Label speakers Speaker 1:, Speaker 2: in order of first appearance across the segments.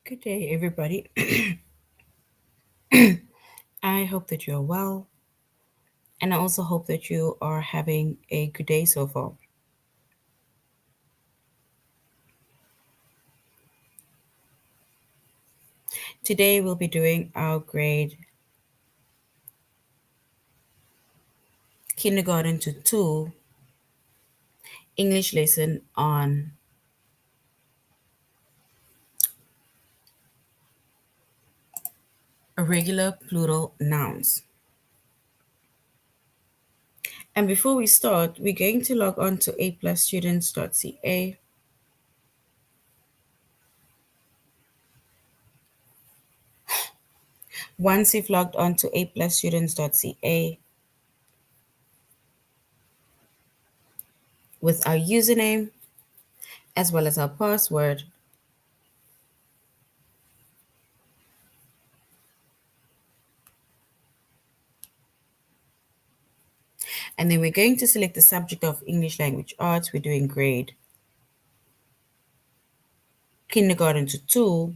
Speaker 1: Good day, everybody. I hope that you're well, and I also hope that you are having a good day so far. Today, we'll be doing our grade kindergarten to 2 English lesson on irregular plural nouns. And before we start, we're going to log on to aplusstudents.ca. Once you've logged on to aplusstudents.ca with our username as well as our password, and then we're going to select the subject of English language arts. We're doing grade kindergarten to 2.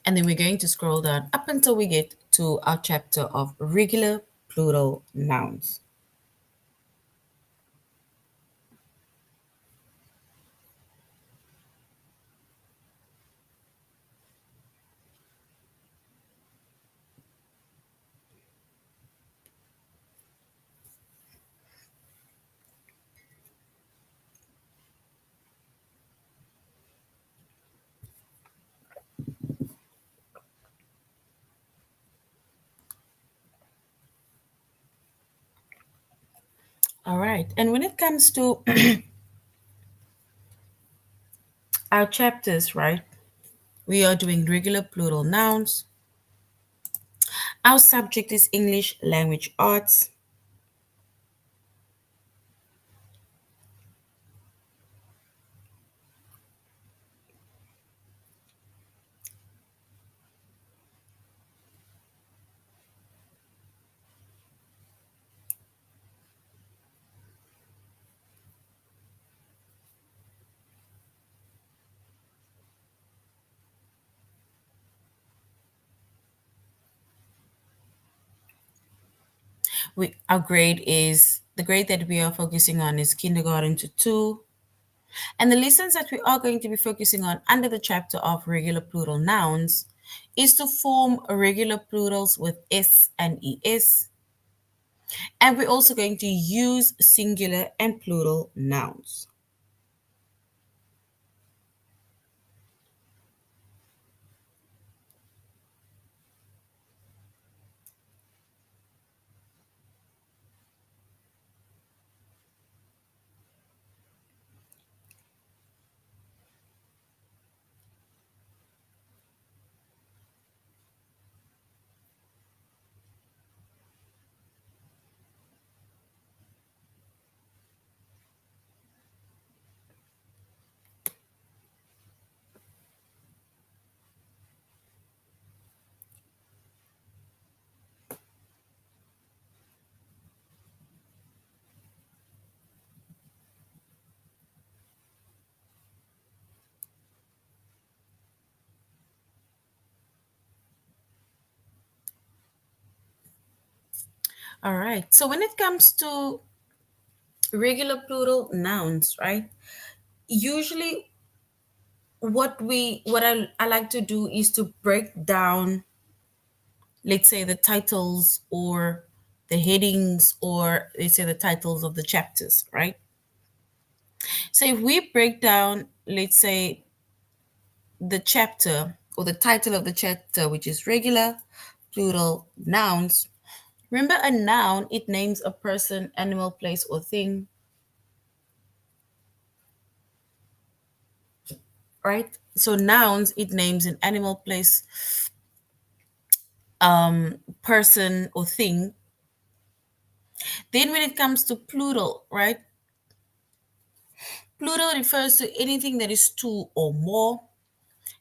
Speaker 1: And then we're going to scroll down up until we get to our chapter of regular plural nouns. All right. And when it comes to our chapters, right, we are doing regular plural nouns. Our subject is English language arts. Our grade is the grade that we are focusing on is kindergarten to 2. And the lessons that we are going to be focusing on under the chapter of regular plural nouns is to form regular plurals with S and ES. And we're also going to use singular and plural nouns. All right. So when it comes to regular plural nouns, right? Usually what I like to do is to break down, let's say, the titles or the headings, or let's say the titles of the chapters, right? So if we break down, let's say, the chapter or the title of the chapter, which is regular plural nouns. Remember, a noun, it names a person, animal, place, or thing, right? So nouns, it names an animal, place, person, or thing. Then when it comes to plural, right? Plural refers to anything that is two or more.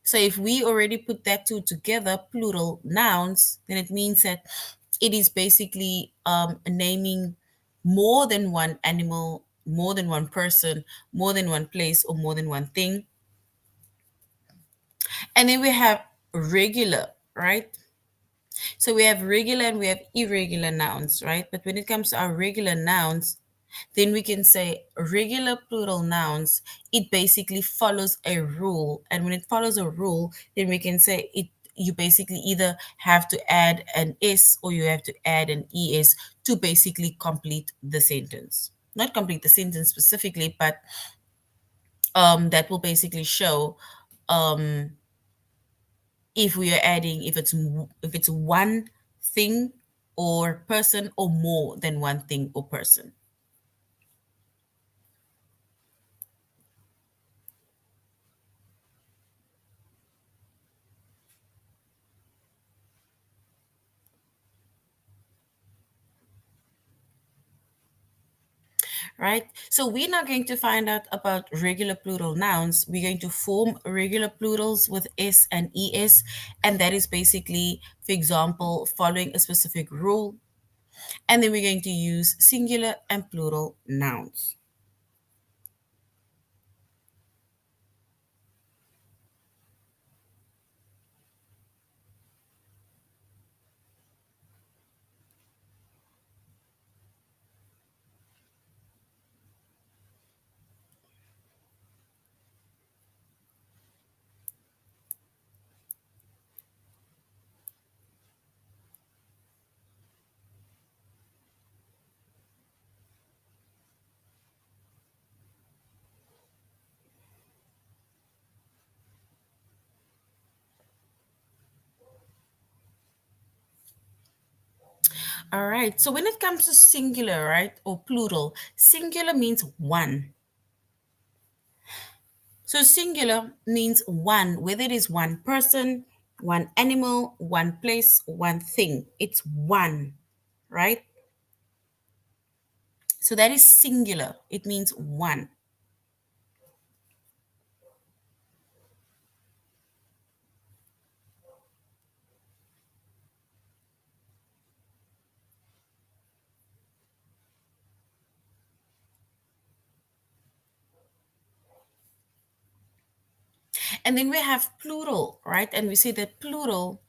Speaker 1: So if we already put that two together, plural nouns, then it means that it is basically naming more than one animal, more than one person, more than one place, or more than one thing. And then we have regular, right? So we have regular and we have irregular nouns, right? But when it comes to our regular nouns, then we can say regular plural nouns, it basically follows a rule. And when it follows a rule, then we can say it you basically either have to add an s or you have to add an es to basically complete the sentence. Not complete the sentence specifically, but that will basically show um, if we are adding if it's one thing or person or more than one thing or person. Right? So we're now going to find out about regular plural nouns. We're going to form regular plurals with s and es, and that is basically, for example, following a specific rule. And then we're going to use singular and plural nouns. All right. So when it comes to singular, right, or plural, singular means one. So singular means one, whether it is one person, one animal, one place, one thing. It's one, right? So that is singular. It means one. And then we have plural, right? And we say that plural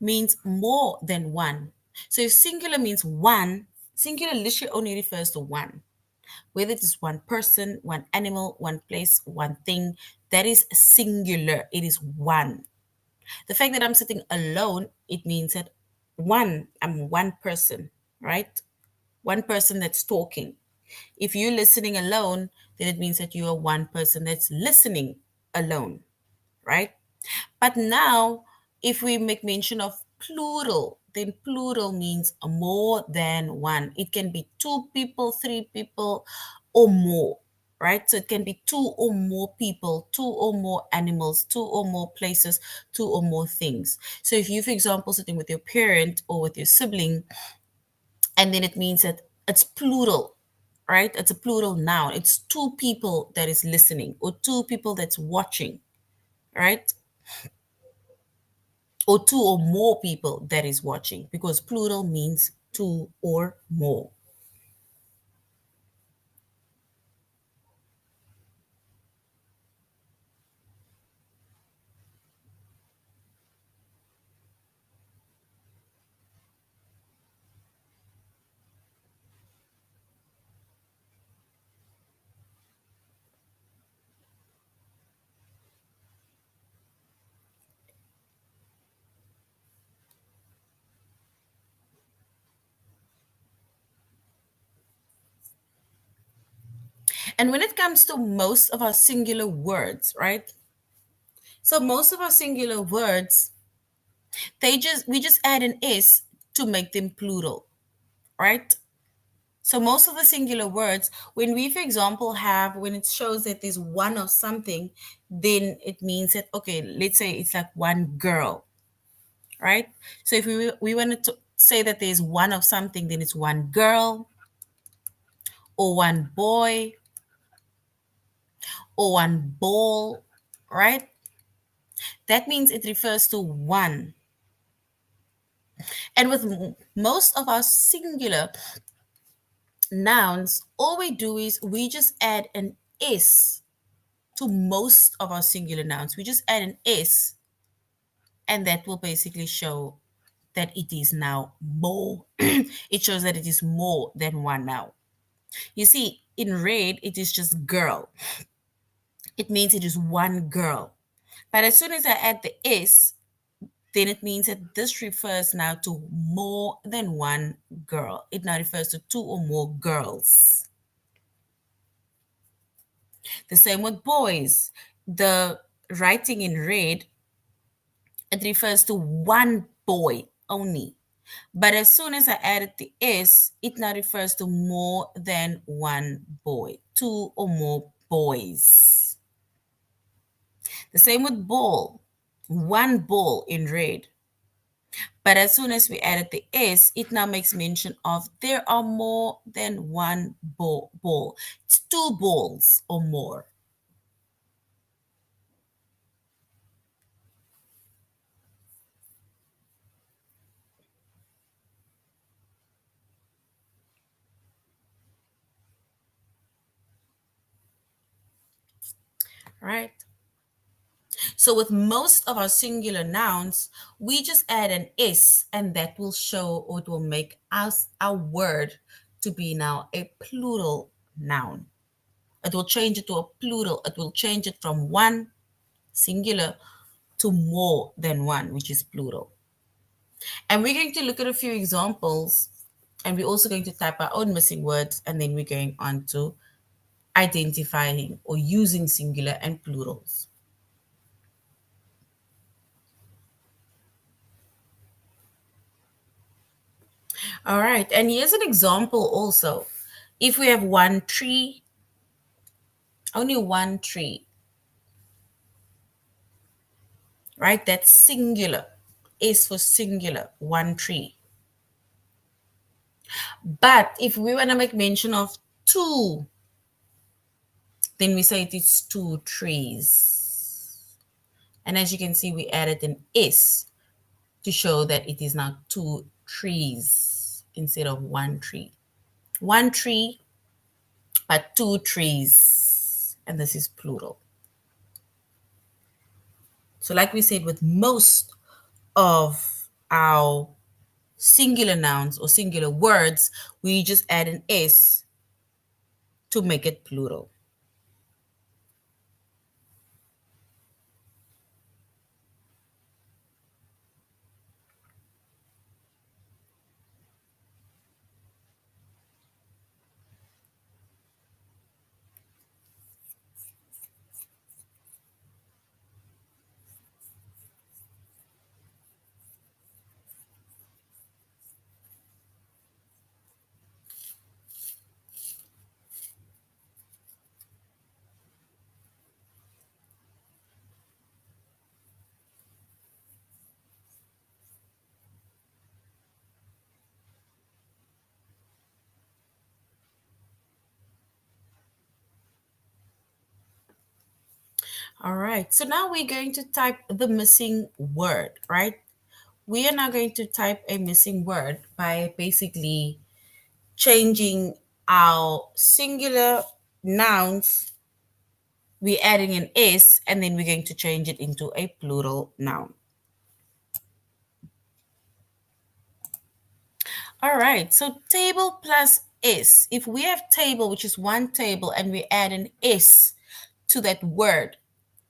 Speaker 1: means more than one. So if singular means one, singular literally only refers to one. Whether it is one person, one animal, one place, one thing, that is singular. It is one. The fact that I'm sitting alone, it means that I'm one person, right? One person that's talking. If you're listening alone, then it means that you are one person that's listening alone, right? But now, if we make mention of plural, then plural means more than one. It can be two people, three people, or more, right? So it can be two or more people, two or more animals, two or more places, two or more things. So if you, for example, sitting with your parent or with your sibling, and then it means that it's plural, right? It's a plural noun. It's two people that is listening or two people that's watching, right? Or two or more people that is watching, because plural means two or more. And when it comes to most of our singular words, right? So most of our singular words, we just add an s to make them plural, right? So most of the singular words, when we, for example, have when it shows that there's one of something, then it means that okay, let's say it's like one girl, right? So if we wanted to say that there's one of something, then it's one girl or one boy or one ball, right? That means it refers to one. And with most of our singular nouns, all we do is we just add an s to most of our singular nouns. We just add an s, and that will basically show that it is now more. It shows that it is more than one noun. You see, in red, it is just girl. It means it is one girl. But as soon as I add the s, then it means that this refers now to more than one girl. It now refers to two or more girls. The same with boys. The writing in red, it refers to one boy only. But as soon as I added the S, it now refers to more than one boy, two or more boys. The same with ball, one ball in red. But as soon as we added the S, it now makes mention of there are more than one ball. It's two balls or more. Right? So with most of our singular nouns, we just add an S, and that will show, or it will make us our word to be now a plural noun. It will change it to a plural. It will change it from one singular to more than one, which is plural. And we're going to look at a few examples, and we're also going to type our own missing words, and then we're going on to identifying or using singular and plurals. All right, and here's an example also. If we have one tree, only one tree, right? That's singular. Is for singular, one tree. But if we want to make mention of two, then we say it is two trees. And as you can see, we added an S to show that it is now two trees instead of one tree. One tree, but two trees. And this is plural. So, like we said, with most of our singular nouns or singular words, we just add an S to make it plural. All right, so now we're going to type the missing word, right? We are now going to type a missing word by basically changing our singular nouns. We're adding an S, and then we're going to change it into a plural noun. All right, so table plus S. If we have table, which is one table, and we add an S to that word,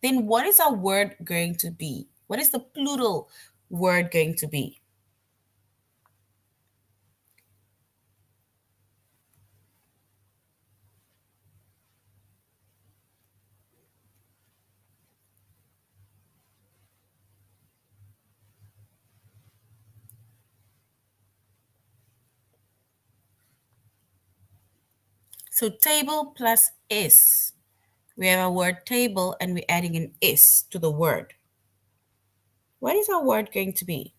Speaker 1: then what is our word going to be? What is the plural word going to be? So table plus S. We have our word table and we're adding an S to the word. What is our word going to be?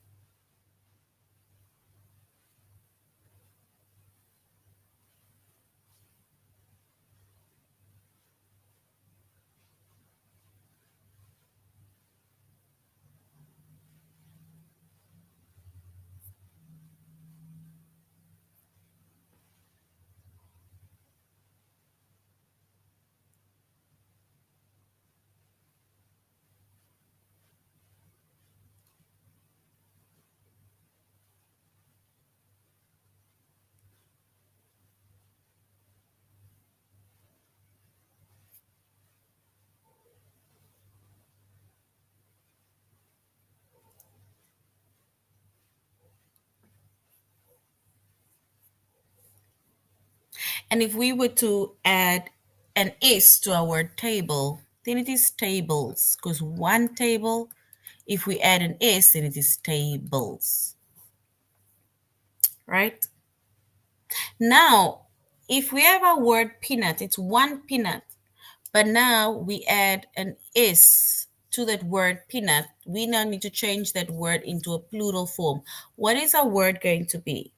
Speaker 1: And if we were to add an S to our word table, then it is tables, because one table, if we add an S, then it is tables, right? Now, if we have our word peanut, it's one peanut, but now we add an S to that word peanut. We now need to change that word into a plural form. What is our word going to be?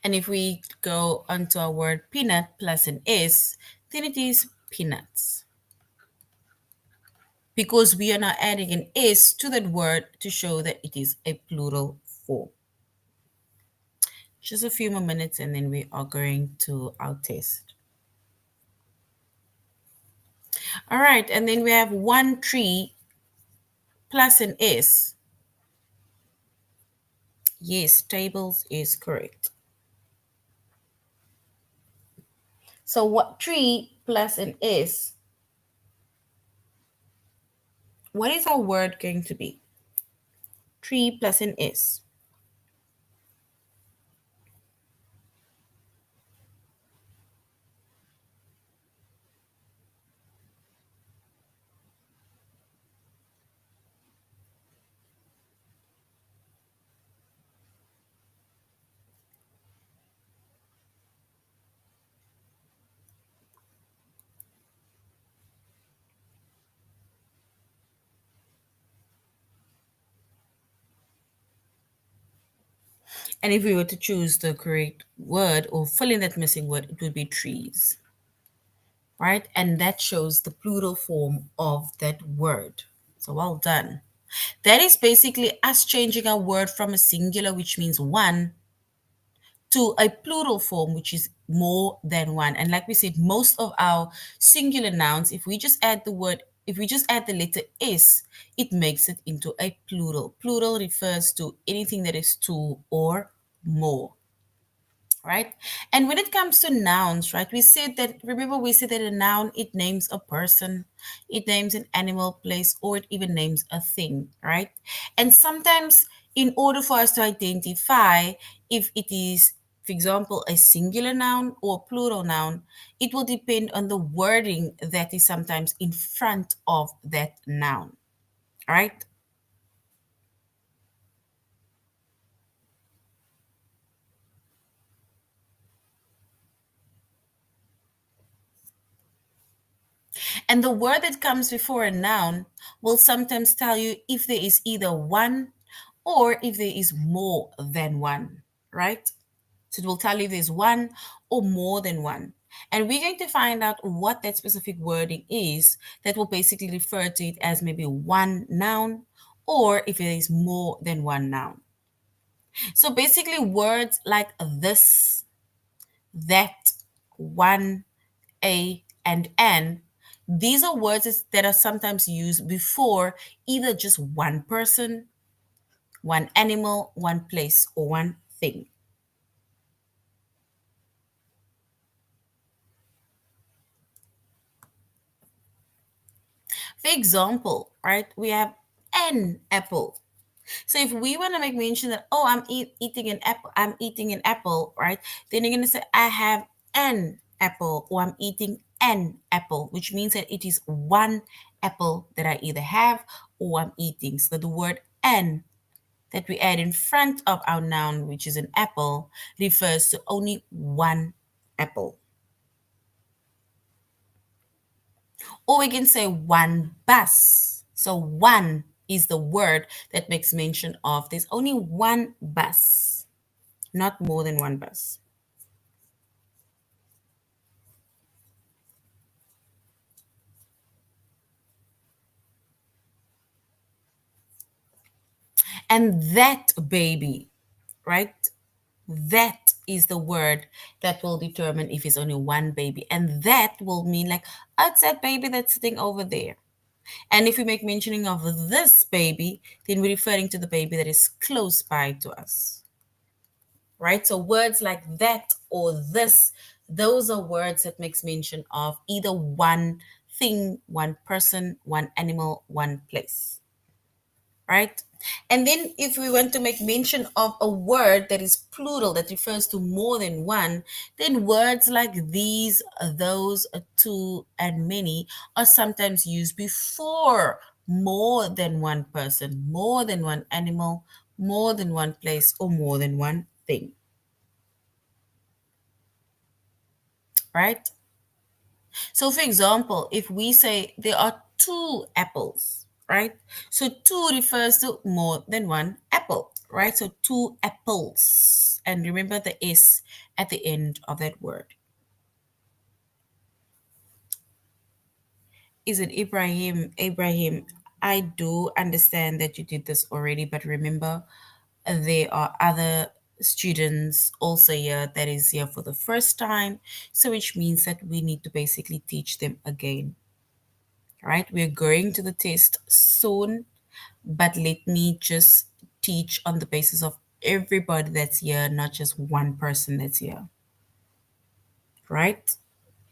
Speaker 1: And if we go onto our word peanut plus an S, then it is peanuts. Because we are now adding an S to that word to show that it is a plural form. Just a few more minutes and then we are going to our test. All right, and then we have one tree plus an S. Yes, tables is correct. So what tree plus an S, what is our word going to be? Tree plus an S. And if we were to choose the correct word or fill in that missing word, it would be trees, right? And that shows the plural form of that word. So well done. That is basically us changing our word from a singular, which means one, to a plural form, which is more than one. And like we said, most of our singular nouns, if we just add the word, if we just add the letter S, it makes it into a plural. Plural refers to anything that is two or more, right? And when it comes to nouns, right, we said that, remember, we said that a noun, it names a person, it names an animal, place, or it even names a thing, right? And sometimes, in order for us to identify if it is, for example, a singular noun or a plural noun, it will depend on the wording that is sometimes in front of that noun, right? And the word that comes before a noun will sometimes tell you if there is either one or if there is more than one, right? So it will tell you there's one or more than one. And we're going to find out what that specific wording is that will basically refer to it as maybe one noun or if there is more than one noun. So basically, words like this, that, one, a, and an, these are words that are sometimes used before either just one person, one animal, one place, or one thing. For example, right, we have an apple. So if we want to make mention that, oh, eating an apple, I'm eating an apple, right? Then you're going to say, I have an apple, or I'm eating an apple, which means that it is one apple that I either have or I'm eating. So the word an that we add in front of our noun, which is an apple, refers to only one apple. Or we can say one bus. So one is the word that makes mention of there's only one bus, not more than one bus. And that baby, right? That is the word that will determine if it's only one baby. And that will mean like, oh, it's that baby that's sitting over there. And if we make mentioning of this baby, then we're referring to the baby that is close by to us. Right? So words like that or this, those are words that makes mention of either one thing, one person, one animal, one place. Right? And then if we want to make mention of a word that is plural, that refers to more than one, then words like these, those, two, and many are sometimes used before more than one person, more than one animal, more than one place, or more than one thing. Right? So, for example, if we say there are two apples, right? So, two refers to more than one apple, right? So, two apples. And remember the S at the end of that word. Is it Ibrahim? Ibrahim, I do understand that you did this already, but remember, there are other students also here that is here for the first time. So, which means that we need to basically teach them again. Right? We're going to the test soon, but let me just teach on the basis of everybody that's here, not just one person that's here. Right?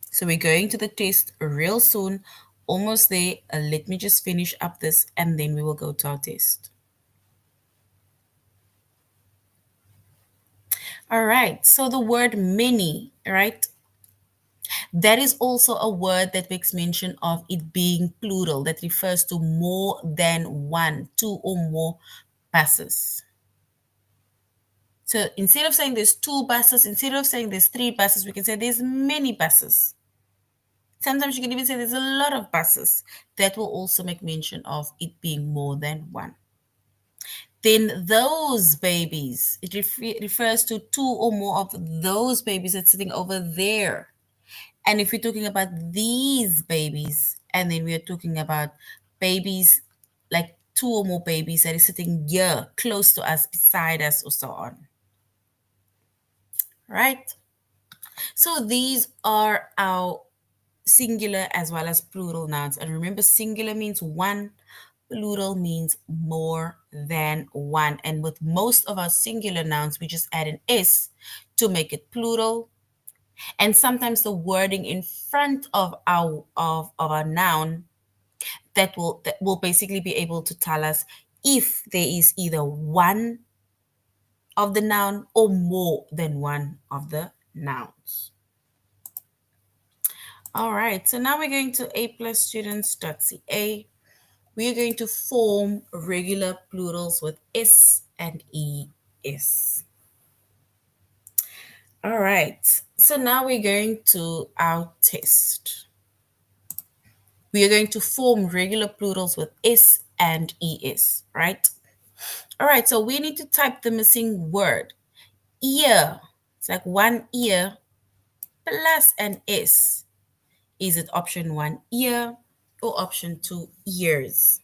Speaker 1: So we're going to the test real soon, almost there. Let me just finish up this and then we will go to our test. All right. So the word many, right? That is also a word that makes mention of it being plural, that refers to more than one, two or more buses. So instead of saying there's two buses, instead of saying there's three buses, we can say there's many buses. Sometimes you can even say there's a lot of buses. That will also make mention of it being more than one. Then those babies, it refers to two or more of those babies that's sitting over there. And if we're talking about these babies, and then we're talking about babies, like two or more babies that is sitting here, close to us, beside us, or so on. Right? So these are our singular as well as plural nouns. And remember, singular means one, plural means more than one. And with most of our singular nouns, we just add an S to make it plural. And sometimes the wording in front of our noun that will basically be able to tell us if there is either one of the noun or more than one of the nouns. All right, so now we're going to aplusstudents.ca. We are going to form regular plurals with S and ES. All right, so now we're going to our test. We are going to form regular plurals with S and ES, right? All right, so we need to type the missing word. Ear. It's like one ear plus an S. Is it option one, ear, or option two, ears?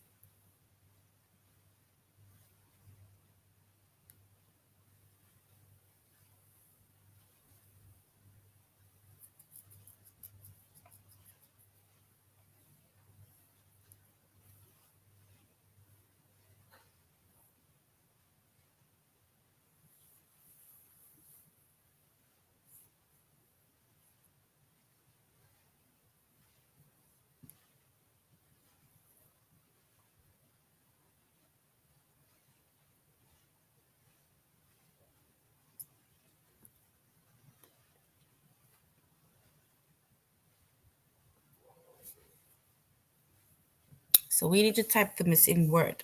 Speaker 1: So we need to type the missing word.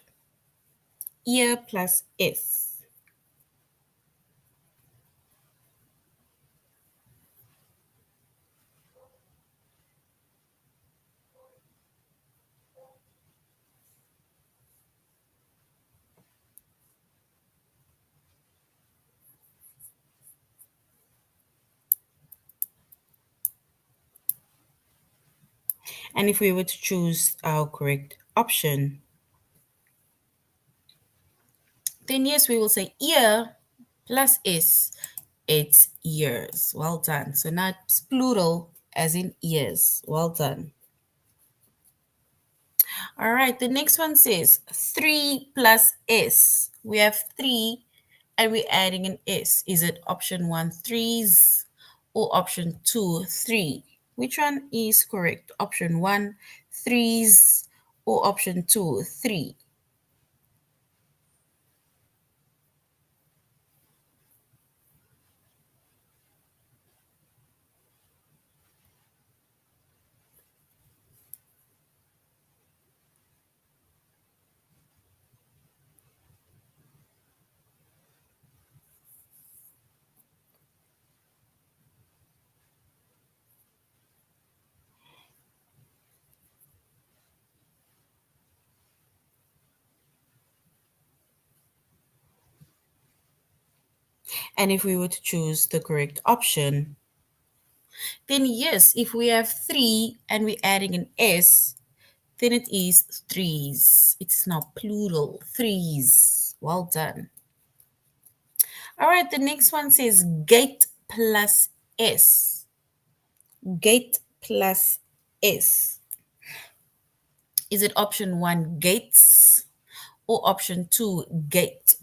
Speaker 1: Ear plus S. And if we were to choose our correct option, then yes, we will say ear plus is. It's ears. Well done. So now it's plural as in ears. Well done. All right, the next one says 3 plus s. We have 3 and we're adding an s. Is it option one, threes, or option two, three? Which one is correct? Option one, threes, or option two, three? And if we were to choose the correct option, then yes, if we have 3 and we're adding an s, then it is threes. It's now plural, threes. Well done. All right, the next one says gate plus s. Gate plus s. Is it option one, gates, or option two, gate?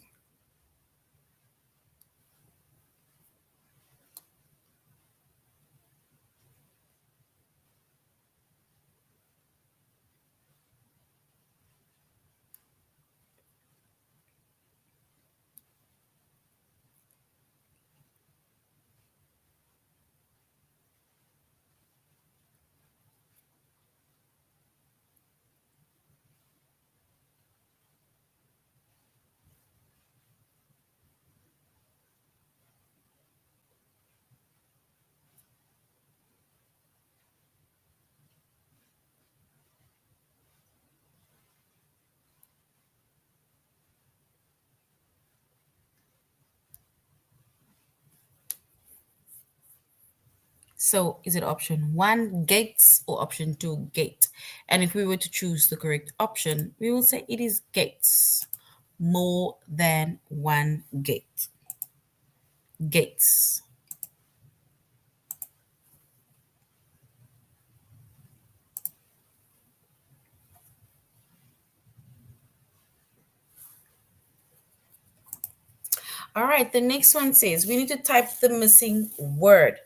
Speaker 1: So is it option one, gates, or option two, gate? And if we were to choose the correct option, we will say it is gates. More than one gate. Gates. All right, the next one says we need to type the missing word.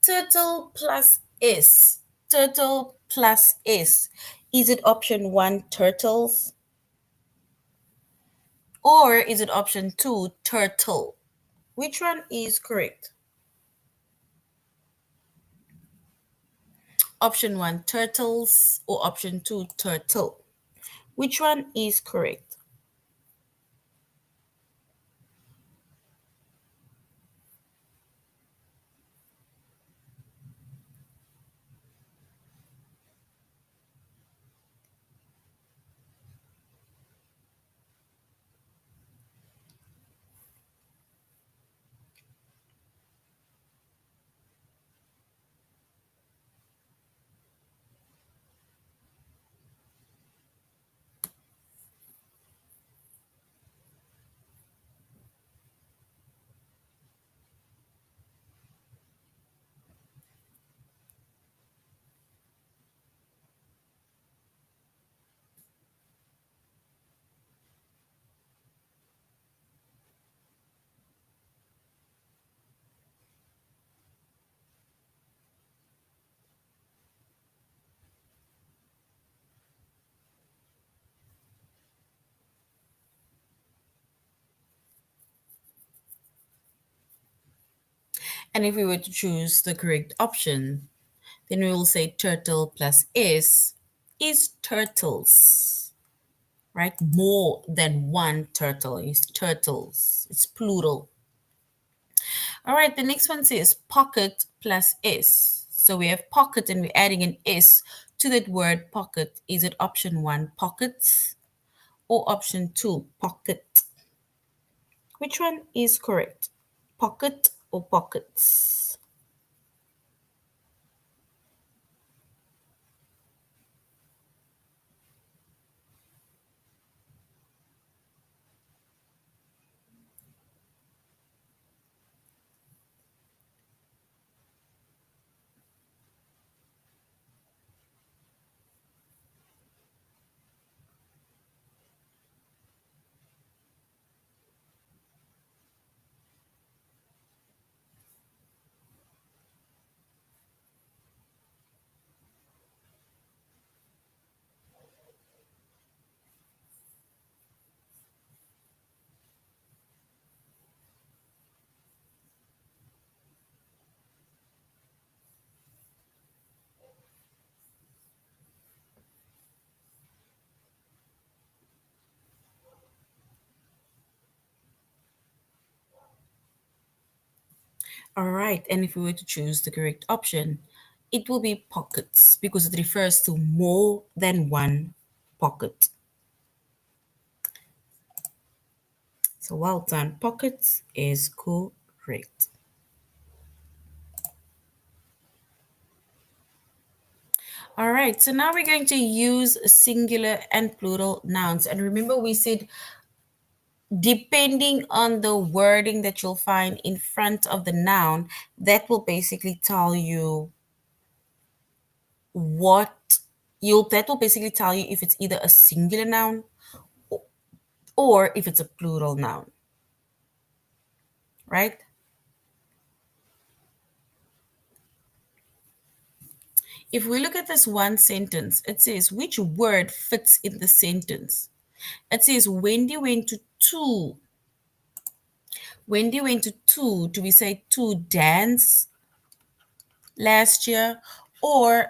Speaker 1: Turtle plus S. Turtle plus S. Is it option one, turtles? Or is it option two, turtle? Which one is correct? Option one, turtles, or option two, turtle? Which one is correct? And if we were to choose the correct option, then we will say turtle plus is turtles, right? More than one turtle is turtles. It's plural. All right, the next one says pocket plus s. So we have pocket and we're adding an s to that word pocket. Is it option one, pockets, or option two, pocket? Which one is correct? Pocket or pockets? All right, and if we were to choose the correct option, it will be pockets because it refers to more than one pocket. So well done. Pockets is correct. All right, so now we're going to use singular and plural nouns. And remember, we said depending on the wording that you'll find in front of the noun, that will basically tell you what that will basically tell you if it's either a singular noun or if it's a plural noun, right? If we look at this one sentence, it says, which word fits in the sentence? It says, Wendy went to two. Wendy went to two. Do we say to dance last year or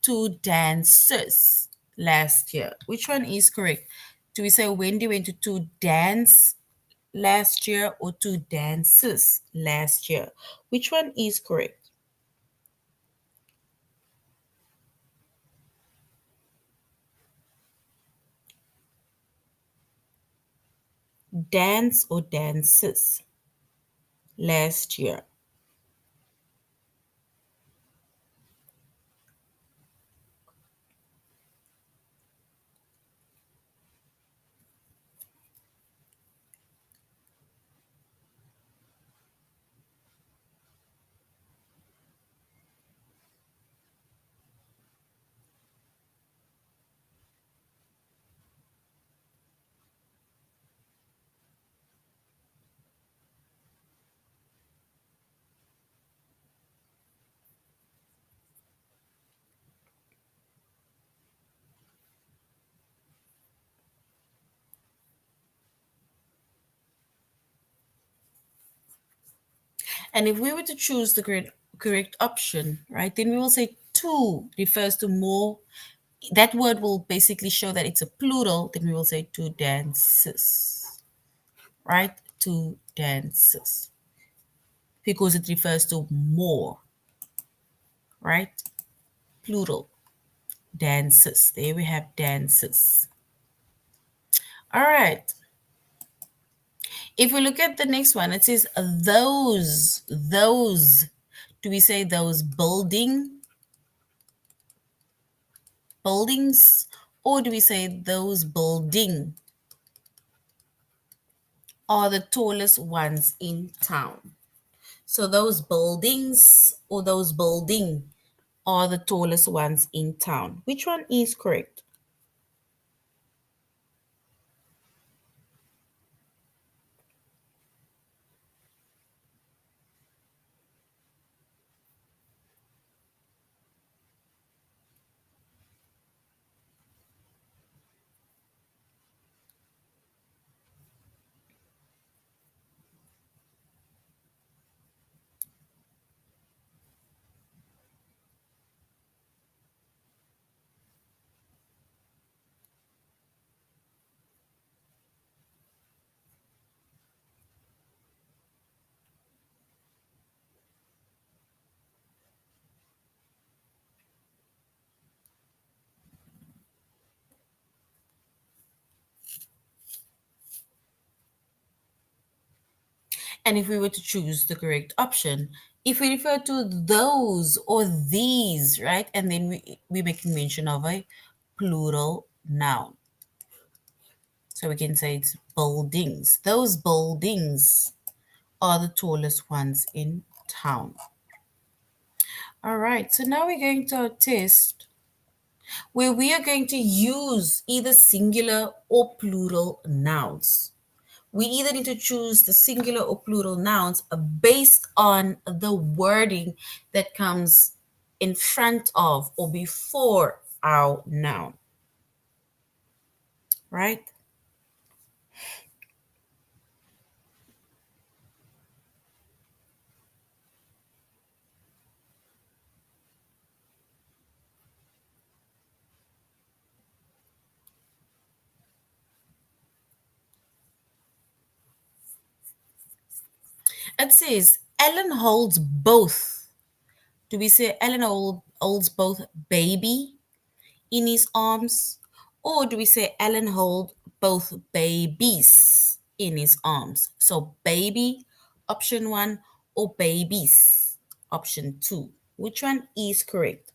Speaker 1: to dances last year? Which one is correct? Do we say Wendy went to two dance last year or two dances last year? Which one is correct? Dance or dances last year? And if we were to choose the correct option, right, then we will say two refers to more. That word will basically show that it's a plural. Then we will say two dances, right? Two dances because it refers to more, right? Plural dances. There we have dances. All right. If we look at the next one, it says those. Do we say those buildings, or do we say those building are the tallest ones in town? So those buildings or those building are the tallest ones in town. Which one is correct? And if we were to choose the correct option, if we refer to those or these, right, and then we're making mention of a plural noun. So we can say it's buildings. Those buildings are the tallest ones in town. All right, so now we're going to a test where we are going to use either singular or plural nouns. We either need to choose the singular or plural nouns based on the wording that comes in front of or before our noun, right? It says Ellen holds both. Do we say holds both baby in his arms? Or do we say Alan hold both babies in his arms? So baby, option one, or babies, option two. Which one is correct?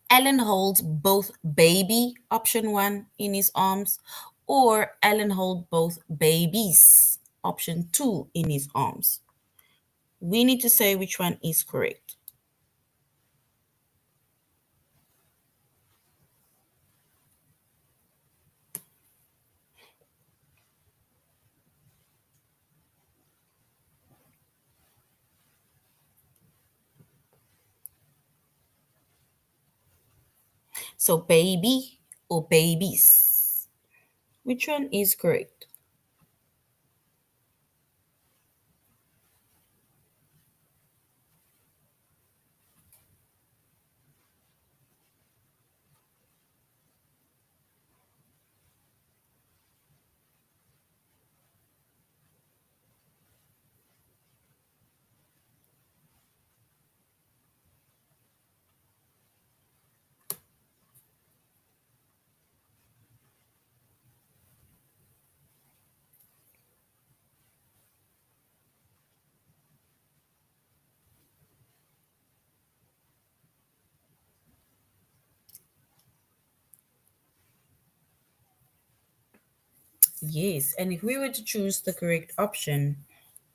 Speaker 1: Alan holds both baby, option one, in his arms, or Alan hold both babies, option two, in his arms. We need to say which one is correct. So baby or babies. Which one is correct? Yes, and if we were to choose the correct option,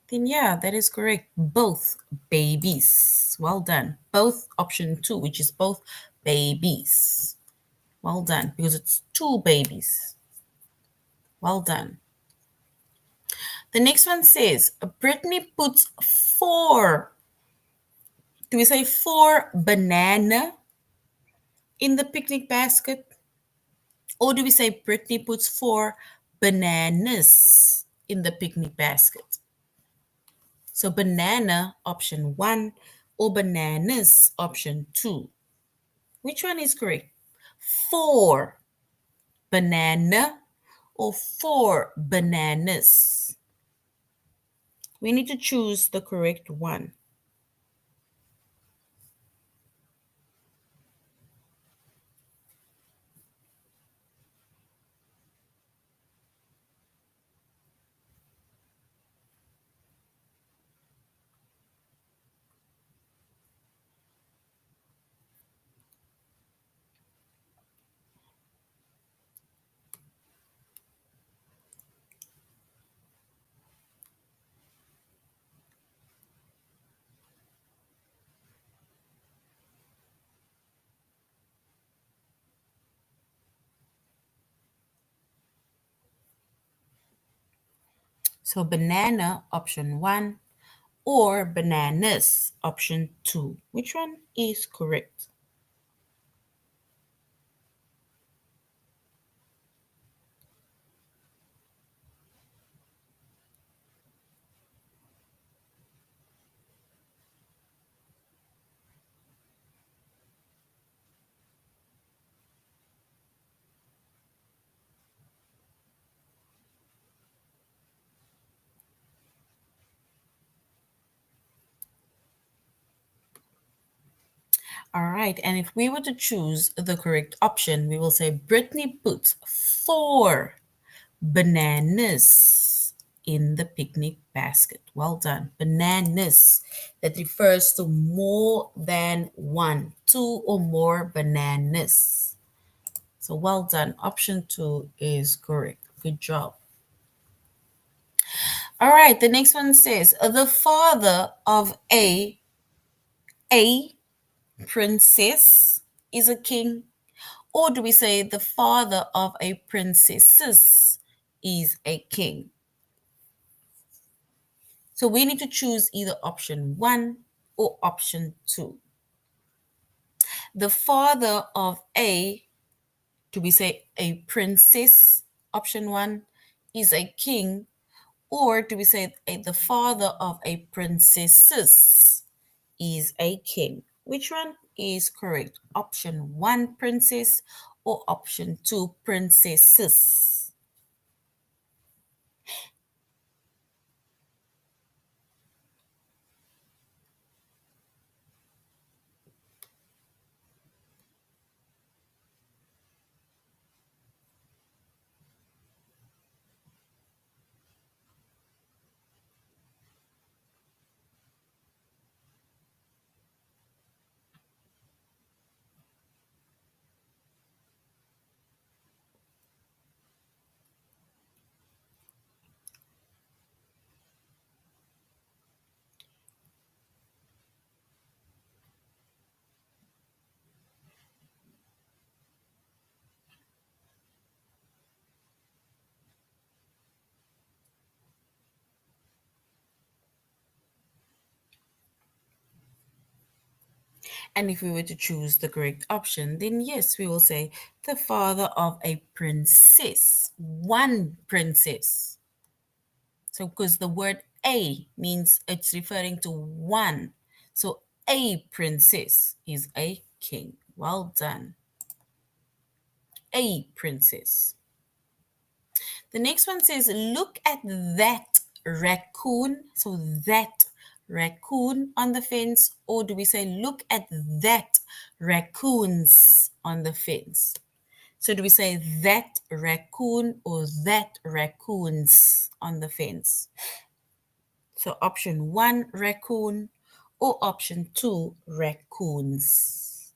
Speaker 1: then yeah, that is correct. Both babies. Well done. Both option two, which is both babies. Well done, because it's two babies. Well done. The next one says Brittany puts four. Do we say four banana in the picnic basket? Or do we say Brittany puts four bananas in the picnic basket? So banana option one or bananas option two. Which one is correct? Four banana or four bananas? We need to choose the correct one. So banana option one or bananas option two. Which one is correct? All right, and if we were to choose the correct option, we will say Brittany puts four bananas in the picnic basket. Well done. Bananas. That refers to more than one, two or more bananas. So well done. Option two is correct. Good job. All right, the next one says the father of a princess is a king. Or do we say the father of a princess is a king? So we need to choose either option one or option two. The father of a, do we say a princess, option one, is a king, or do we say the father of a princess is a king? Which one is correct? Option one, princess, or option two, princesses? And if we were to choose the correct option, then yes, we will say the father of a princess, one princess. So, because the word a means it's referring to one. So, a princess is a king. Well done. A princess. The next one says, look at that raccoon. So, that raccoon on the fence, or do we say, look at that raccoons on the fence? So, do we say that raccoon or that raccoons on the fence? So, option one, raccoon, or option two, raccoons.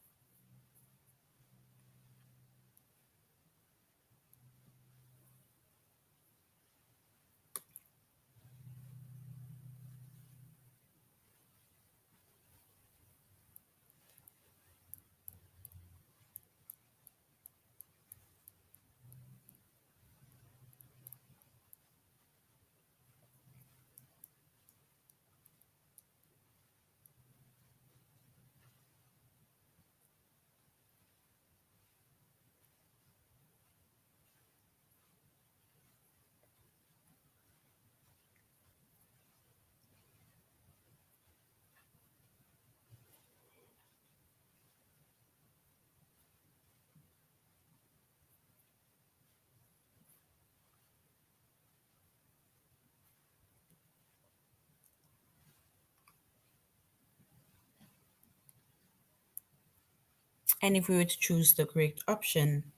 Speaker 1: And if we were to choose the correct option,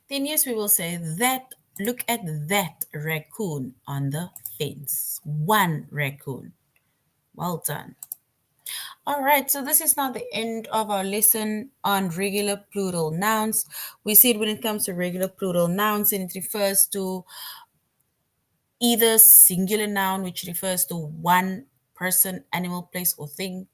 Speaker 1: then yes, we will say that, look at that raccoon on the fence. One raccoon. Well done. All right, so this is now the end of our lesson on regular plural nouns. We said when it comes to regular plural nouns, and it refers to either singular noun, which refers to one person, animal, place, or thing,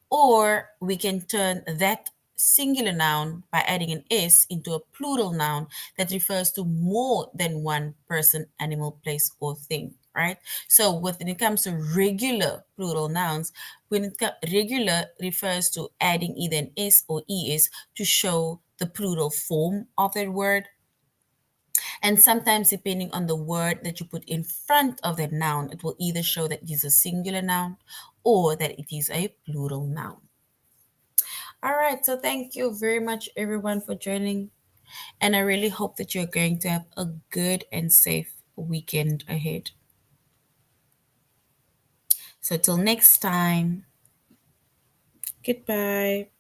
Speaker 1: or we can turn that singular noun by adding an S into a plural noun that refers to more than one person, animal, place, or thing, right? So when it comes to regular plural nouns, regular refers to adding either an S or ES to show the plural form of that word. And sometimes, depending on the word that you put in front of that noun, it will either show that it is a singular noun or that it is a plural noun. All right, so thank you very much, everyone, for joining. And I really hope that you're going to have a good and safe weekend ahead. So, till next time, goodbye.